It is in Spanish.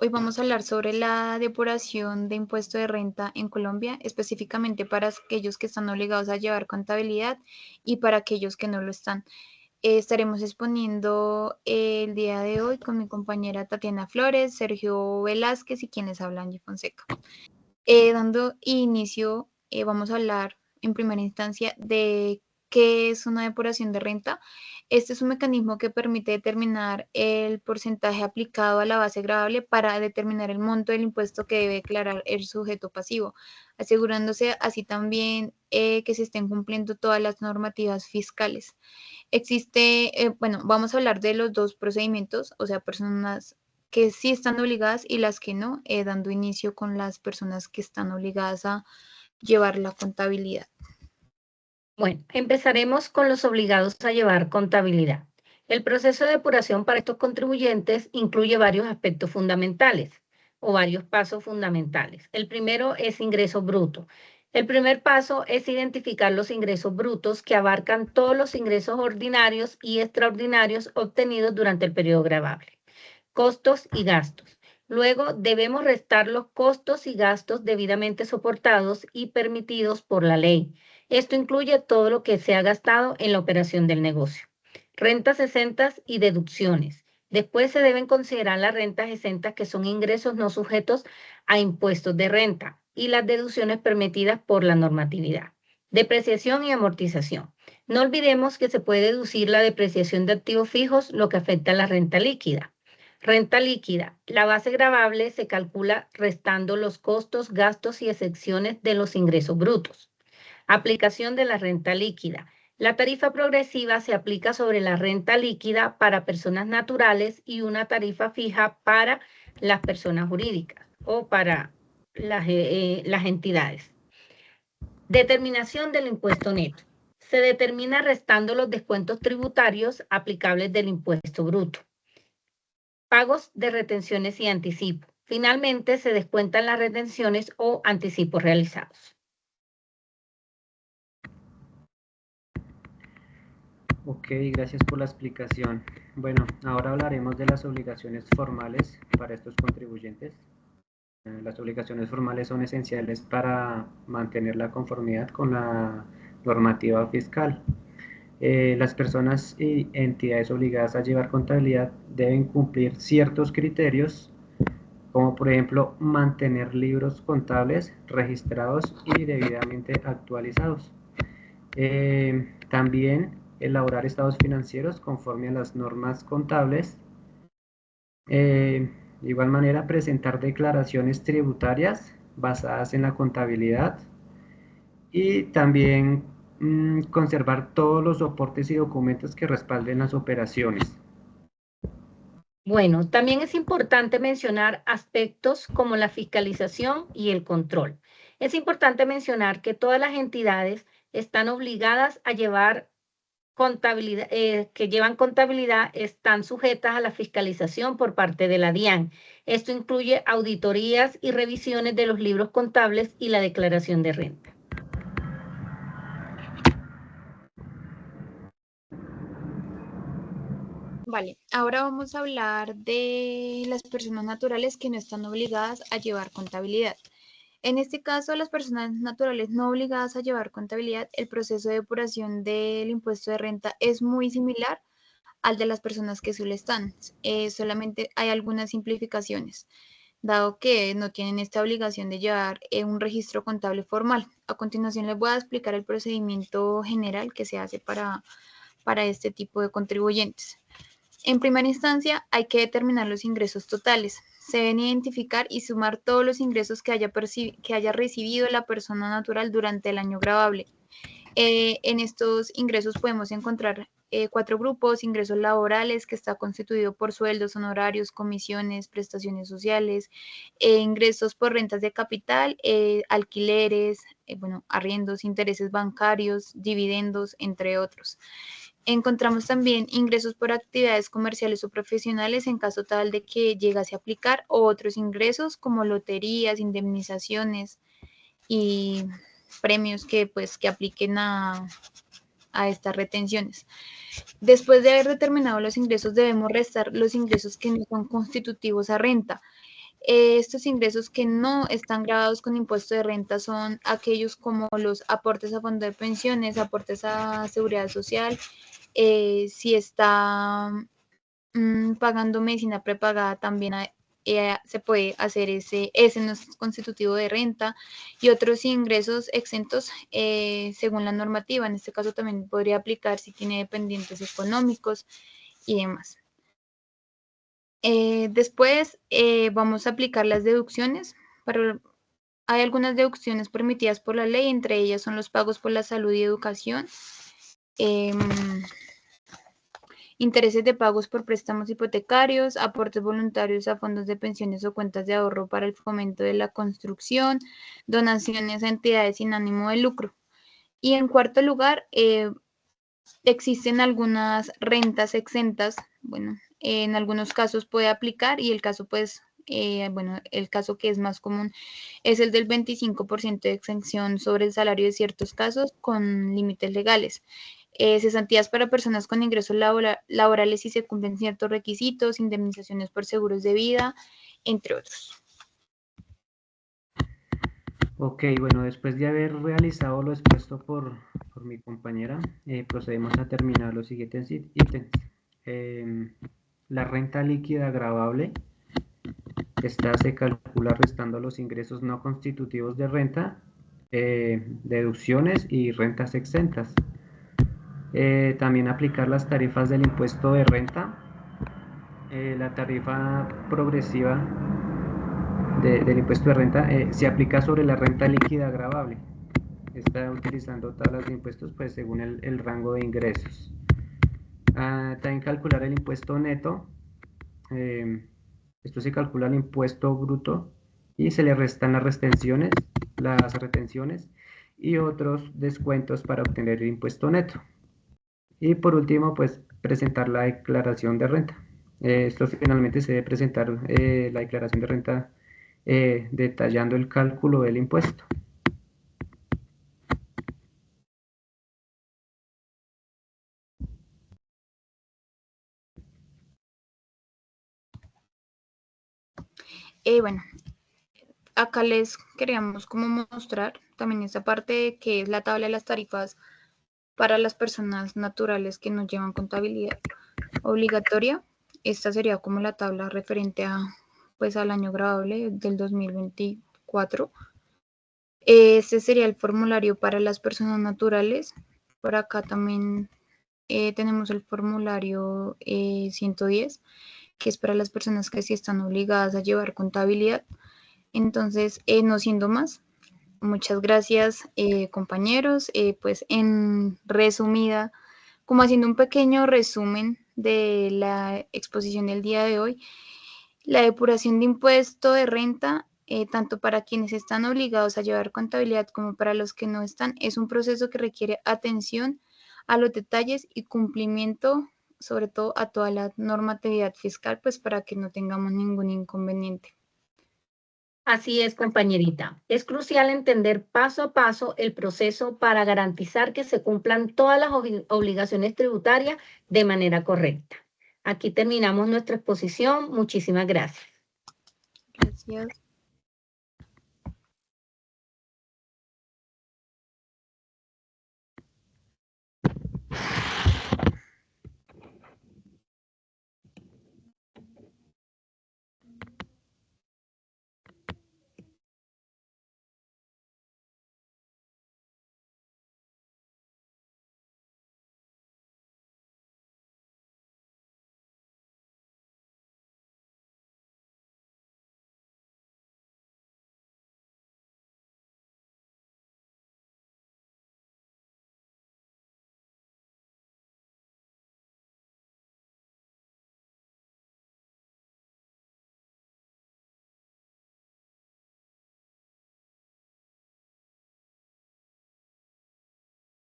Hoy vamos a hablar sobre la depuración de impuesto de renta en Colombia, específicamente para aquellos que están obligados a llevar contabilidad y para aquellos que no lo están. Estaremos exponiendo el día de hoy con mi compañera Tatiana Flores, Sergio Velázquez y quienes hablan Angie Fonseca. Dando inicio, vamos a hablar en primera instancia de qué es una depuración de renta. Este es un mecanismo que permite determinar el porcentaje aplicado a la base gravable para determinar el monto del impuesto que debe declarar el sujeto pasivo, asegurándose así también que se estén cumpliendo todas las normativas fiscales. Vamos a hablar de los dos procedimientos, o sea, personas que sí están obligadas y las que no, dando inicio con las personas que están obligadas a llevar la contabilidad. Bueno, empezaremos con los obligados a llevar contabilidad. El proceso de depuración para estos contribuyentes incluye varios aspectos fundamentales o varios pasos fundamentales. El primero es ingreso bruto. El primer paso es identificar los ingresos brutos que abarcan todos los ingresos ordinarios y extraordinarios obtenidos durante el periodo gravable. Costos y gastos. Luego debemos restar los costos y gastos debidamente soportados y permitidos por la ley. Esto incluye todo lo que se ha gastado en la operación del negocio. Rentas exentas y deducciones. Después se deben considerar las rentas exentas, que son ingresos no sujetos a impuestos de renta, y las deducciones permitidas por la normatividad. Depreciación y amortización. No olvidemos que se puede deducir la depreciación de activos fijos, lo que afecta a la renta líquida. Renta líquida. La base gravable se calcula restando los costos, gastos y excepciones de los ingresos brutos. Aplicación de la renta líquida. La tarifa progresiva se aplica sobre la renta líquida para personas naturales y una tarifa fija para las personas jurídicas o para las entidades. Determinación del impuesto neto. Se determina restando los descuentos tributarios aplicables del impuesto bruto. Pagos de retenciones y anticipo. Finalmente, se descuentan las retenciones o anticipos realizados. Ok, gracias por la explicación. Bueno, ahora hablaremos de las obligaciones formales para estos contribuyentes. Las obligaciones formales son esenciales para mantener la conformidad con la normativa fiscal. Las personas y entidades obligadas a llevar contabilidad deben cumplir ciertos criterios, como por ejemplo mantener libros contables registrados y debidamente actualizados. También elaborar estados financieros conforme a las normas contables. De igual manera, presentar declaraciones tributarias basadas en la contabilidad y también conservar todos los soportes y documentos que respalden las operaciones. Bueno, también es importante mencionar aspectos como la fiscalización y el control. Es importante mencionar que todas las entidades están obligadas a llevar contabilidad, que llevan contabilidad, están sujetas a la fiscalización por parte de la DIAN. Esto incluye auditorías y revisiones de los libros contables y la declaración de renta. Vale, ahora vamos a hablar de las personas naturales que no están obligadas a llevar contabilidad. En este caso, las personas naturales no obligadas a llevar contabilidad, el proceso de depuración del impuesto de renta es muy similar al de las personas que sí lo están. Solamente hay algunas simplificaciones, dado que no tienen esta obligación de llevar un registro contable formal. A continuación les voy a explicar el procedimiento general que se hace para este tipo de contribuyentes. En primera instancia, hay que determinar los ingresos totales. Se deben identificar y sumar todos los ingresos que haya recibido la persona natural durante el año gravable. En estos ingresos podemos encontrar 4 grupos: ingresos laborales, que está constituido por sueldos, honorarios, comisiones, prestaciones sociales; ingresos por rentas de capital, alquileres, arriendos, intereses bancarios, dividendos, entre otros. Encontramos también ingresos por actividades comerciales o profesionales en caso tal de que llegase a aplicar, o otros ingresos como loterías, indemnizaciones y premios que apliquen a estas retenciones. Después de haber determinado los ingresos, debemos restar los ingresos que no son constitutivos a renta. Estos ingresos que no están grabados con impuesto de renta son aquellos como los aportes a fondo de pensiones, aportes a seguridad social, si está pagando medicina prepagada también se puede hacer ese no es constitutivo de renta, y otros ingresos exentos según la normativa. En este caso también podría aplicar si tiene dependientes económicos y demás. Después vamos a aplicar las deducciones. Hay algunas deducciones permitidas por la ley, entre ellas son los pagos por la salud y educación, intereses de pagos por préstamos hipotecarios, aportes voluntarios a fondos de pensiones o cuentas de ahorro para el fomento de la construcción, donaciones a entidades sin ánimo de lucro. Y en cuarto lugar, existen algunas rentas exentas. Bueno, en algunos casos puede aplicar, y el caso pues, el caso que es más común es el del 25% de exención sobre el salario de ciertos casos con límites legales. Cesantías para personas con ingresos laborales si se cumplen ciertos requisitos, indemnizaciones por seguros de vida, entre otros. Ok, bueno, después de haber realizado lo expuesto por mi compañera, procedemos a terminar los siguientes ítems. La renta líquida gravable. Esta se calcula restando los ingresos no constitutivos de renta, deducciones y rentas exentas. También aplicar las tarifas del impuesto de renta. La tarifa progresiva del impuesto de renta se aplica sobre la renta líquida gravable. Está utilizando tablas de impuestos pues según el rango de ingresos. También calcular el impuesto neto. Esto se calcula el impuesto bruto y se le restan las retenciones y otros descuentos para obtener el impuesto neto. Y por último, pues presentar la declaración de renta. Esto finalmente se debe presentar la declaración de renta detallando el cálculo del impuesto. Bueno, acá les queríamos como mostrar también esta parte que es la tabla de las tarifas para las personas naturales que no llevan contabilidad obligatoria. Esta sería como la tabla referente a, pues, al año gravable del 2024. Este sería el formulario para las personas naturales. Por acá también tenemos el formulario 110, que es para las personas que sí están obligadas a llevar contabilidad. Entonces, no siendo más, muchas gracias, compañeros. Pues en resumida, como haciendo un pequeño resumen de la exposición del día de hoy, la depuración de impuesto de renta, tanto para quienes están obligados a llevar contabilidad como para los que no están, es un proceso que requiere atención a los detalles y cumplimiento, sobre todo a toda la normatividad fiscal, pues para que no tengamos ningún inconveniente. Así es, compañerita. Es crucial entender paso a paso el proceso para garantizar que se cumplan todas las obligaciones tributarias de manera correcta. Aquí terminamos nuestra exposición. Muchísimas gracias. Gracias.